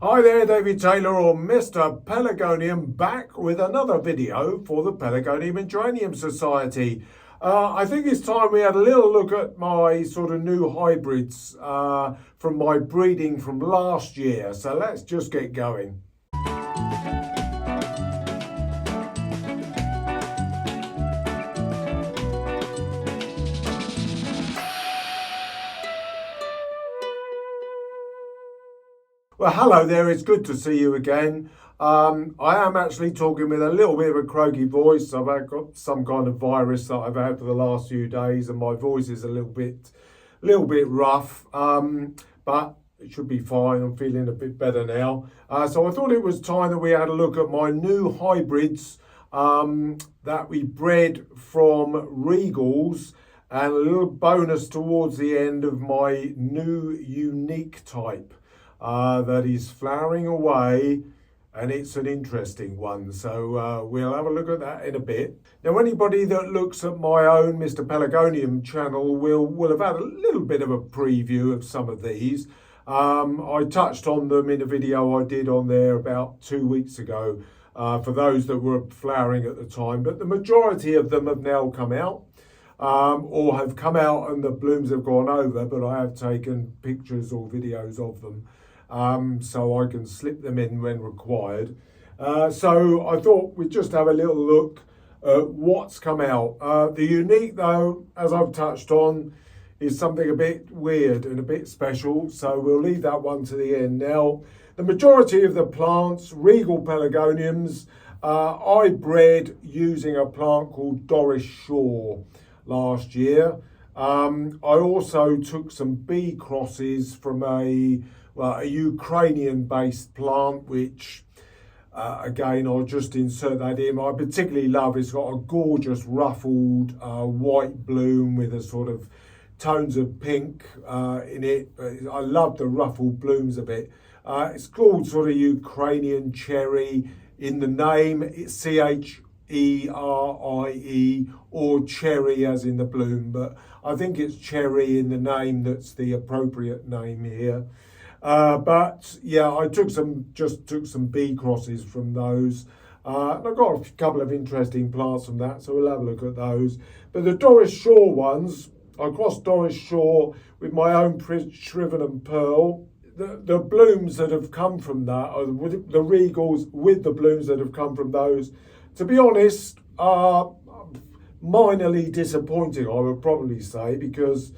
Hi there, David Taylor or Mr Pelargonium, back with another video for the Pelargonium and Geranium Society. I think it's time we had a little look at my sort of new hybrids from my breeding from last year. So let's just get going. Well, hello there, it's good to see you again. I am actually talking with a little bit of a croaky voice. I've got some kind of virus that I've had for the last few days and my voice is a little bit rough, but it should be fine. I'm feeling a bit better now. So I thought it was time that we had a look at my new hybrids that we bred from Regals, and a little bonus towards the end of my new Unique type. That is flowering away, and it's an interesting one, so we'll have a look at that in a bit. Now, anybody that looks at my own Mr Pelargonium channel will have had a little bit of a preview of some of these. I touched on them in a video I did on there about 2 weeks ago for those that were flowering at the time, but the majority of them have now come out. Or have come out and the blooms have gone over, but I have taken pictures or videos of them so I can slip them in when required. So I thought we'd just have a little look at what's come out. The Unique, though, as I've touched on, is something a bit weird and a bit special, so we'll leave that one to the end. Now, the majority of the plants, Regal Pelargoniums, I bred using a plant called Doris Shaw last year. I also took some bee crosses from a Ukrainian-based plant, which again, I'll just insert that in. I particularly love, it's got a gorgeous ruffled white bloom with a sort of tones of pink in it. I love the ruffled blooms of it. It's called sort of Ukrainian cherry in the name. It's Cherie or cherry as in the bloom, but I think it's cherry in the name that's the appropriate name here. But yeah, I took some bee crosses from those. And I've got a couple of interesting plants from that, so we'll have a look at those. But the Doris Shaw ones, I crossed Doris Shaw with my own Shriven and Pearl. The blooms that have come from that, or the Regals with the blooms that have come from those, to be honest, are minorly disappointing, I would probably say, because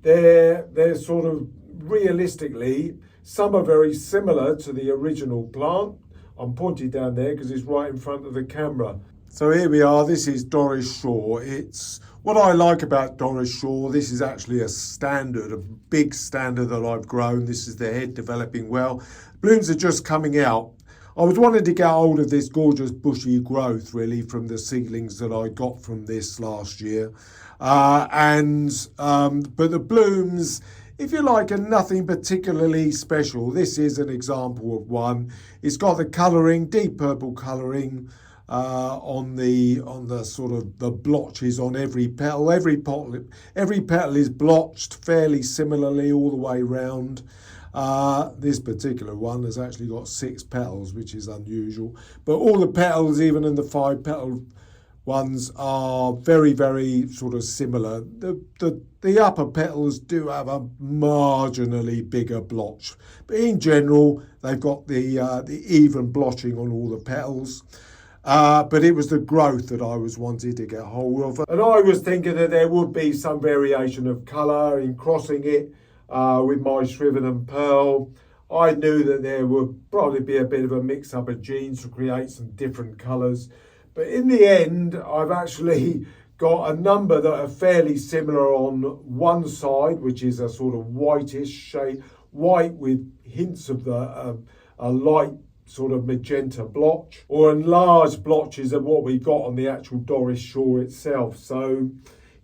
they're sort of realistically, some are very similar to the original plant. I'm pointing down there because it's right in front of the camera. So here we are, this is Doris Shaw. It's what I like about Doris Shaw. This is actually a standard, a big standard that I've grown. This is the head developing well. Blooms are just coming out. I was wanting to get hold of this gorgeous bushy growth really from the seedlings that I got from this last year. But the blooms, if you like, are nothing particularly special. This is an example of one. It's got the colouring, deep purple colouring on the sort of the blotches on every petal. Every petal is blotched fairly similarly all the way round. This particular one has actually got 6 petals, which is unusual. But all the petals, even in the 5 petal ones, are very, very sort of similar. The upper petals do have a marginally bigger blotch, but in general, they've got the even blotching on all the petals. But it was the growth that I was wanting to get hold of. And I was thinking that there would be some variation of colour in crossing it with my Shriven and Pearl. I knew that there would probably be a bit of a mix-up of genes to create some different colours. But in the end, I've actually got a number that are fairly similar on one side, which is a sort of whitish shade, white with hints of a light sort of magenta blotch, or enlarged blotches of what we got on the actual Doris Shaw itself. So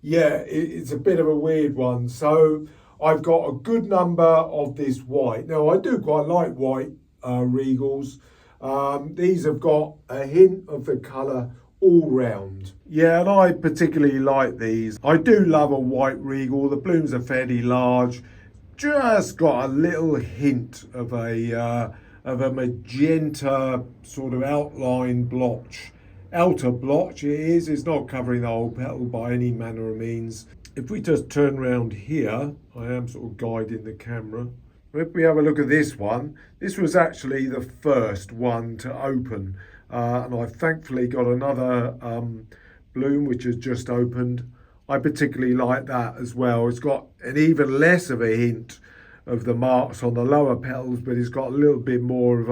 yeah, it's a bit of a weird one. So I've got a good number of this white. Now, I do quite like white Regals. These have got a hint of the colour all round. Yeah, and I particularly like these. I do love a white Regal. The blooms are fairly large. Just got a little hint of a of a magenta sort of outline blotch. Outer blotch it is, it's not covering the whole petal by any manner of means. If we just turn around here, I am sort of guiding the camera. If we have a look at this one, this was actually the first one to open. And I thankfully got another bloom which has just opened. I particularly like that as well. It's got an even less of a hint of the marks on the lower petals, but it's got a little bit more of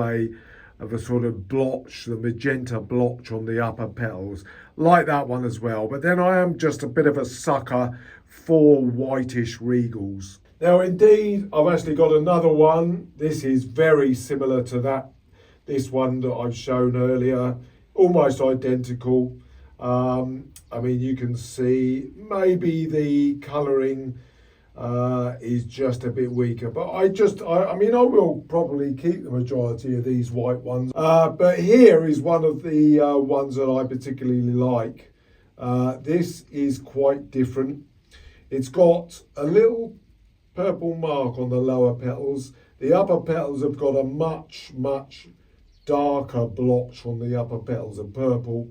a sort of blotch, the magenta blotch on the upper petals. Like that one as well. But then I am just a bit of a sucker for whitish regals. Now indeed, I've actually got another one. This is very similar to this one that I've shown earlier, almost identical. I mean, you can see maybe the colouring is just a bit weaker, but I mean, I will probably keep the majority of these white ones. But here is one of the ones that I particularly like. This is quite different. It's got a little purple mark on the lower petals. The upper petals have got a much darker blotch on the upper petals of purple.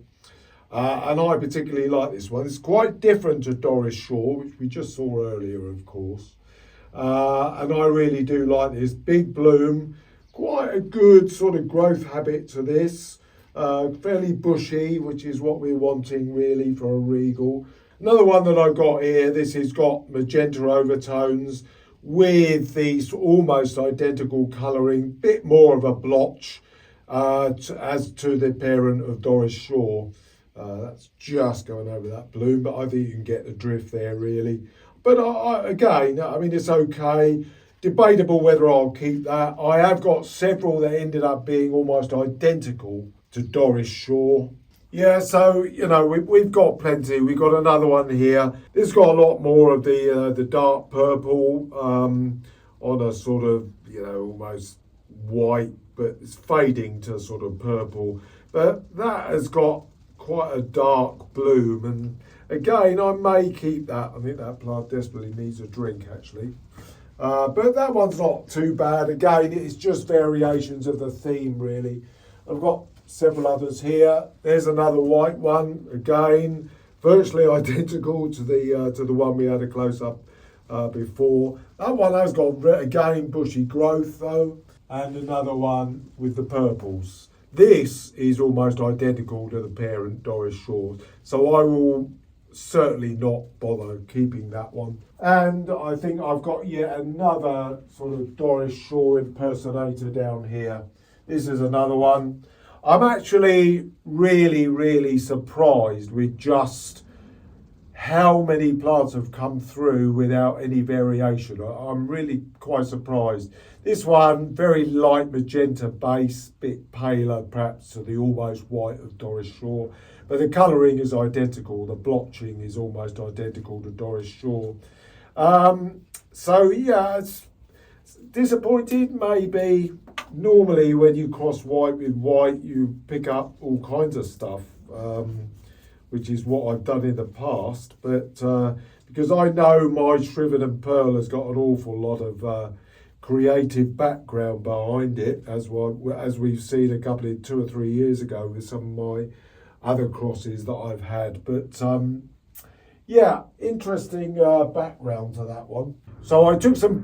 And I particularly like this one. It's quite different to Doris Shaw, which we just saw earlier, of course. And I really do like this. Big bloom, quite a good sort of growth habit to this. Fairly bushy, which is what we're wanting really for a regal. Another one that I've got here, this has got magenta overtones with these almost identical colouring, bit more of a blotch as to the parent of Doris Shaw. That's just going over that bloom, but I think you can get the drift there really. But again, I mean, it's okay. Debatable whether I'll keep that. I have got several that ended up being almost identical to Doris Shaw. Yeah, so, you know, we've got plenty. We've got another one here. It's got a lot more of the dark purple on a sort of, you know, almost white, but it's fading to sort of purple. But that has got quite a dark bloom. And again, I may keep that. I think that plant desperately needs a drink, actually. But that one's not too bad. Again, it's just variations of the theme, really. I've got several others here. There's another white one, again virtually identical to the one we had a close-up before. That one has got again bushy growth though, and another one with the purples. This is almost identical to the parent Doris Shaw, so I will certainly not bother keeping that one. And I think I've got yet another sort of Doris Shaw impersonator down here. This is another one. I'm actually really surprised with just how many plants have come through without any variation. I'm really quite surprised. This one, very light magenta base, bit paler perhaps to the almost white of Doris Shaw, but the colouring is identical. The blotching is almost identical to Doris Shaw. So yeah, it's disappointed maybe. Normally when you cross white with white, you pick up all kinds of stuff, which is what I've done in the past. But because I know my Shriven and Pearl has got an awful lot of creative background behind it, as we've seen a couple of 2 or 3 years ago with some of my other crosses that I've had. But yeah, interesting background to that one. So I took some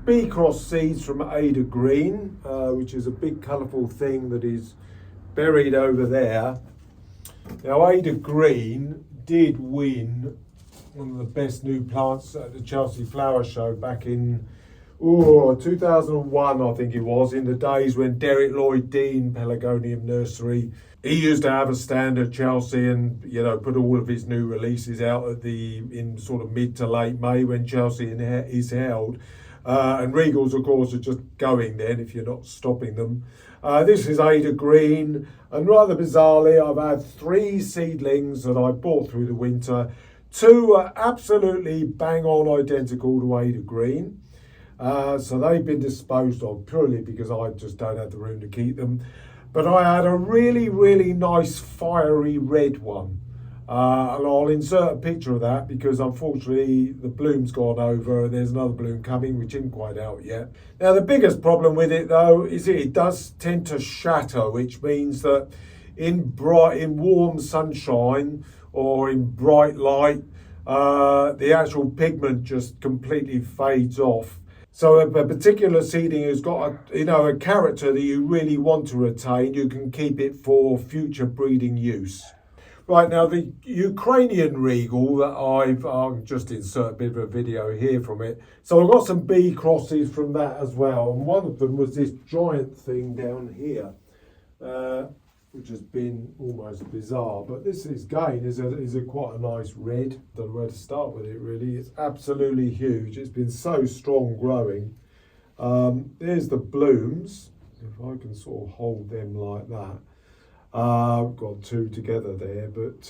B-cross seeds from Ada Green, which is a big colourful thing that is buried over there. Now Ada Green did win one of the best new plants at the Chelsea Flower Show back in 2001, I think it was, in the days when Derek Lloyd Dean Pelargonium Nursery, he used to have a stand at Chelsea and, you know, put all of his new releases out in sort of mid to late May when Chelsea is held. And Regals, of course, are just going then if you're not stopping them. This is Ada Green, and rather bizarrely, I've had 3 seedlings that I bought through the winter. 2 are absolutely bang on identical to Ada Green. So they've been disposed of purely because I just don't have the room to keep them. But I had a really nice fiery red one. And I'll insert a picture of that because unfortunately the bloom's gone over and there's another bloom coming which isn't quite out yet. Now the biggest problem with it though is it does tend to shatter, which means that in warm sunshine or in bright light, the actual pigment just completely fades off. So if a particular seedling has got a character that you really want to retain, you can keep it for future breeding use. Right, now the Ukrainian Regal that I'll just insert a bit of a video here from it. So I've got some bee crosses from that as well. And one of them was this giant thing down here, which has been almost bizarre. But this is quite a nice red. Don't know where to start with it really. It's absolutely huge. It's been so strong growing. There's the blooms. If I can sort of hold them like that. I've got two together there, but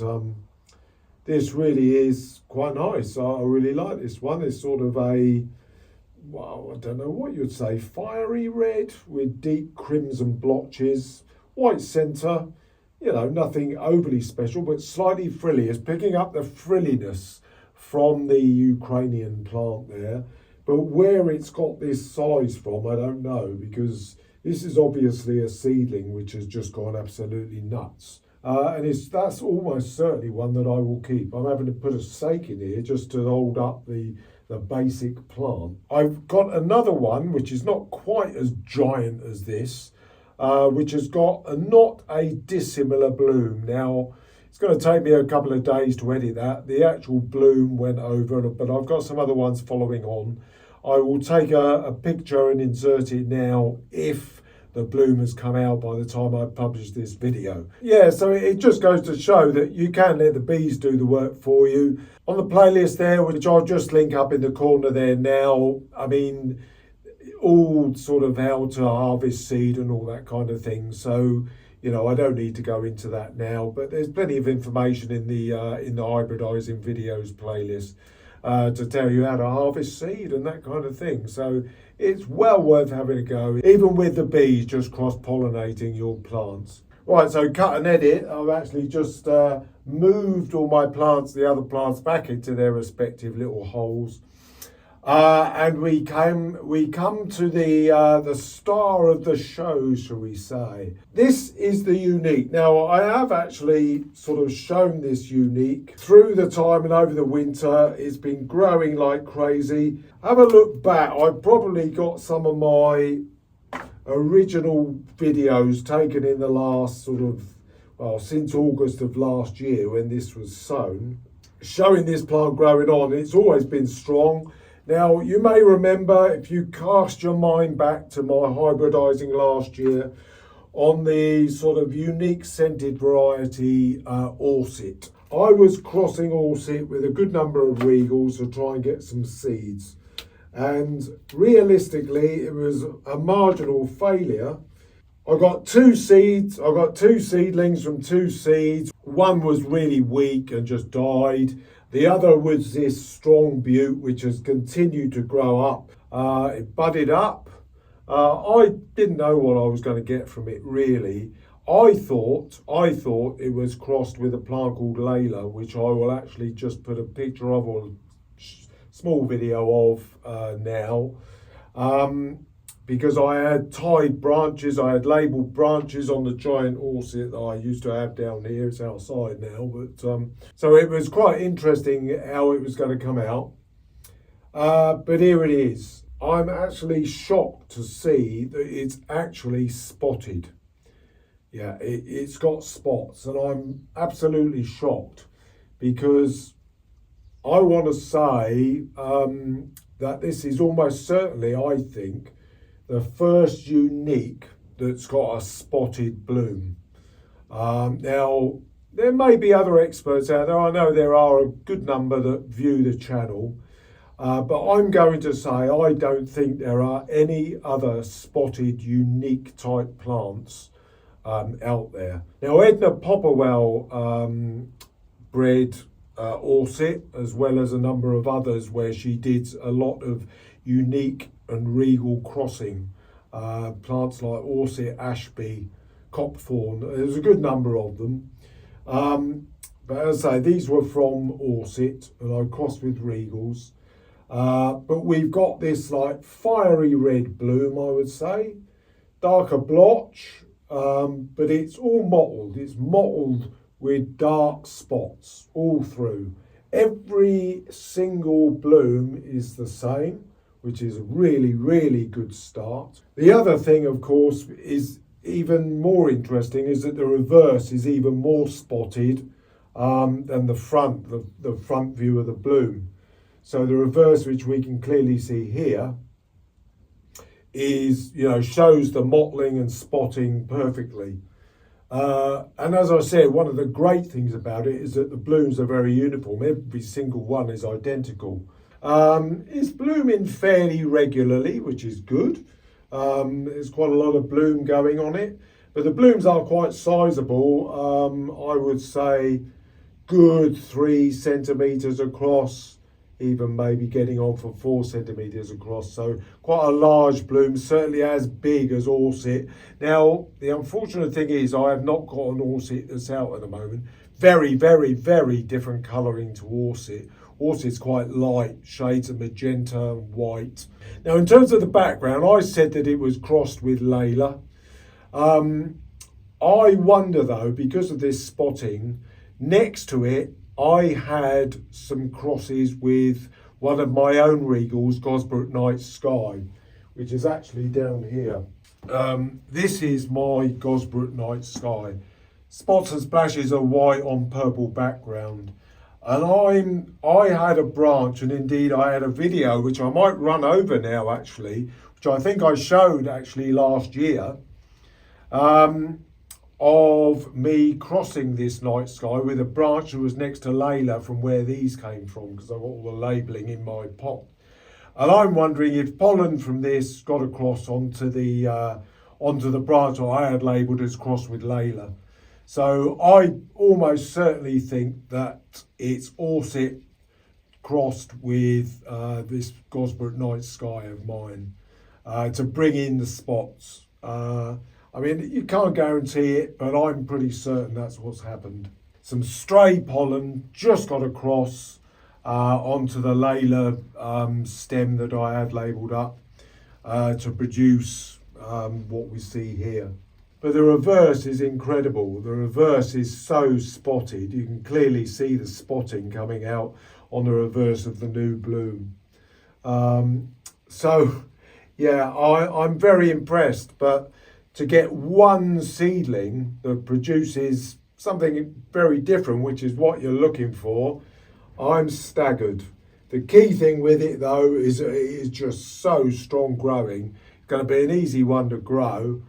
this really is quite nice. I really like this one. It's sort of I don't know what you'd say, fiery red with deep crimson blotches, white centre, nothing overly special, but slightly frilly. It's picking up the frilliness from the Ukrainian plant there, but where it's got this size from, I don't know, because this is obviously a seedling which has just gone absolutely nuts. And that's almost certainly one that I will keep. I'm having to put a stake in here just to hold up the basic plant. I've got another one which is not quite as giant as this, which has got not a dissimilar bloom. Now, it's going to take me a couple of days to edit that. The actual bloom went over, but I've got some other ones following on. I will take a picture and insert it now if the bloom has come out by the time I publish this video. Yeah, so it just goes to show that you can let the bees do the work for you. On the playlist there, which I'll just link up in the corner there now, I mean, all sort of how to harvest seed and all that kind of thing. So, I don't need to go into that now, but there's plenty of information in the hybridizing videos playlist. To tell you how to harvest seed and that kind of thing. So it's well worth having a go, even with the bees just cross-pollinating your plants. Right, so cut and edit. I've actually just moved all my plants, the other plants, back into their respective little holes. And we come to the star of the show, shall we say. This is the Unique. Now, I have actually sort of shown this Unique through the time and over the winter. It's been growing like crazy. Have a look back. I've probably got some of my original videos taken in the last since August of last year when this was sown, showing this plant growing on. It's always been strong. Now, you may remember, if you cast your mind back to my hybridizing last year, on the sort of unique scented variety Orset. I was crossing Orset with a good number of Regals to try and get some seeds. And realistically, it was a marginal failure. I got two seeds. I got two seedlings from two seeds. One was really weak and just died. The other was this strong butte, which has continued to grow up. It budded up. I didn't know what I was going to get from it, really. I thought it was crossed with a plant called Layla, which I will actually just put a picture of or small video of now. Because I had tied branches, I had labelled branches on the giant Orset that I used to have down here. It's outside now, but so it was quite interesting how it was going to come out. But here it is. I'm actually shocked to see that it's actually spotted. Yeah, it's got spots, and I'm absolutely shocked because I want to say that this is almost certainly, I think, the first Unique that's got a spotted bloom. Now, there may be other experts out there. I know there are a good number that view the channel, but I'm going to say I don't think there are any other spotted Unique type plants out there. Now, Edna Popperwell bred Orset, as well as a number of others where she did a lot of Unique and Regal crossing, plants like Orset, Ashby, Copthorn. There's a good number of them. But as I say, these were from Orset, and I crossed with Regals. But we've got this like fiery red bloom, I would say, darker blotch, but it's all mottled. It's mottled with dark spots all through. Every single bloom is the same, which is a really, really good start. The other thing, of course, is even more interesting is that the reverse is even more spotted than the front view of the bloom. So the reverse, which we can clearly see here, is, shows the mottling and spotting perfectly. And as I said, one of the great things about it is that the blooms are very uniform. Every single one is identical. It's blooming fairly regularly, which is good. There's quite a lot of bloom going on it, but the blooms are quite sizable. I would say good 3 centimetres across, even maybe getting on for 4 centimetres across. So quite a large bloom, certainly as big as Orset. Now, the unfortunate thing is I have not got an Orset that's out at the moment. Very, very, very different colouring to Orset. Orset's quite light, shades of magenta and white. Now, in terms of the background, I said that it was crossed with Layla. I wonder though, because of this spotting, next to it, I had some crosses with one of my own Regals, Gosbrook Night Sky, which is actually down here. This is my Gosbrook Night Sky. Spots and splashes of white on purple background. And I had a branch, and indeed I had a video, which I might run over now actually, which I think I showed actually last year, of me crossing this night sky with a branch that was next to Layla from where these came from, because I've got all the labelling in my pot. And I'm wondering if pollen from this got across onto the branch that I had labelled as crossed with Layla. So I almost certainly think that it's Orset crossed with this Gosbrook Night Sky of mine to bring in the spots. I mean, you can't guarantee it, but I'm pretty certain that's what's happened. Some stray pollen just got across onto the Layla stem that I had labelled up to produce what we see here. But the reverse is incredible. The reverse is so spotted. You can clearly see the spotting coming out on the reverse of the new bloom. So, yeah, I'm very impressed. But to get one seedling that produces something very different, which is what you're looking for, I'm staggered. The key thing with it, though, is it is just so strong growing. It's going to be an easy one to grow.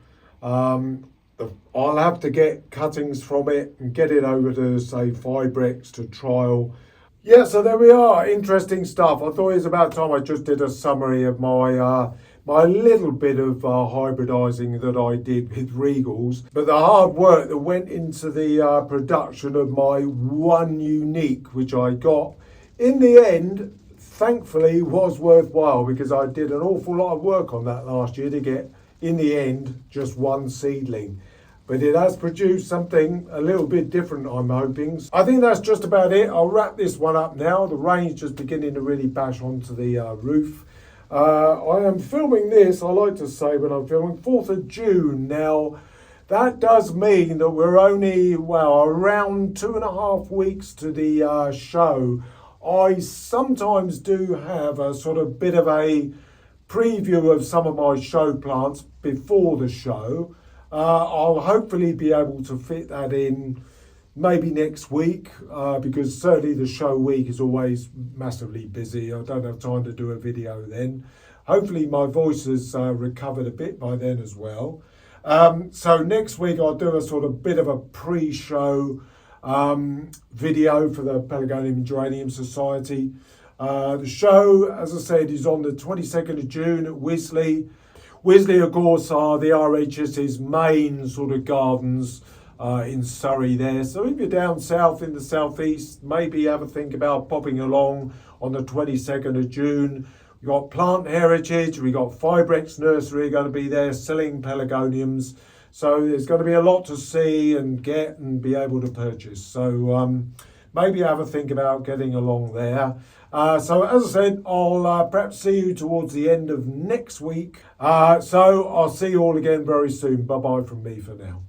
I'll have to get cuttings from it and get it over to, say, Fibrex to trial. Yeah, so there we are. Interesting stuff. I thought it was about time I just did a summary of my my little bit of hybridising that I did with Regals. But the hard work that went into the production of my one Unique, which I got, in the end, thankfully was worthwhile, because I did an awful lot of work on that last year to get, in the end, just one seedling. But it has produced something a little bit different, I'm hoping. I think that's just about it. I'll wrap this one up now. The rain's just beginning to really bash onto the roof. I am filming this, I like to say when I'm filming, 4th of June. Now, that does mean that we're only, around 2.5 weeks to the show. I sometimes do have a sort of bit of a preview of some of my show plants before the show. I'll hopefully be able to fit that in maybe next week, because certainly the show week is always massively busy. I don't have time to do a video then. Hopefully my voice has recovered a bit by then as well. So next week I'll do a sort of bit of a pre-show video for the Pelargonium and Geranium Society. The show, as I said, is on the 22nd of June at Wisley. Wisley, of course, are the RHS's main sort of gardens in Surrey there. So if you're down south in the southeast, maybe have a think about popping along on the 22nd of June. We've got Plant Heritage, we've got Fibrex Nursery going to be there selling pelargoniums. So there's going to be a lot to see and get and be able to purchase. So maybe have a think about getting along there. So as I said, I'll perhaps see you towards the end of next week. So I'll see you all again very soon. Bye-bye from me for now.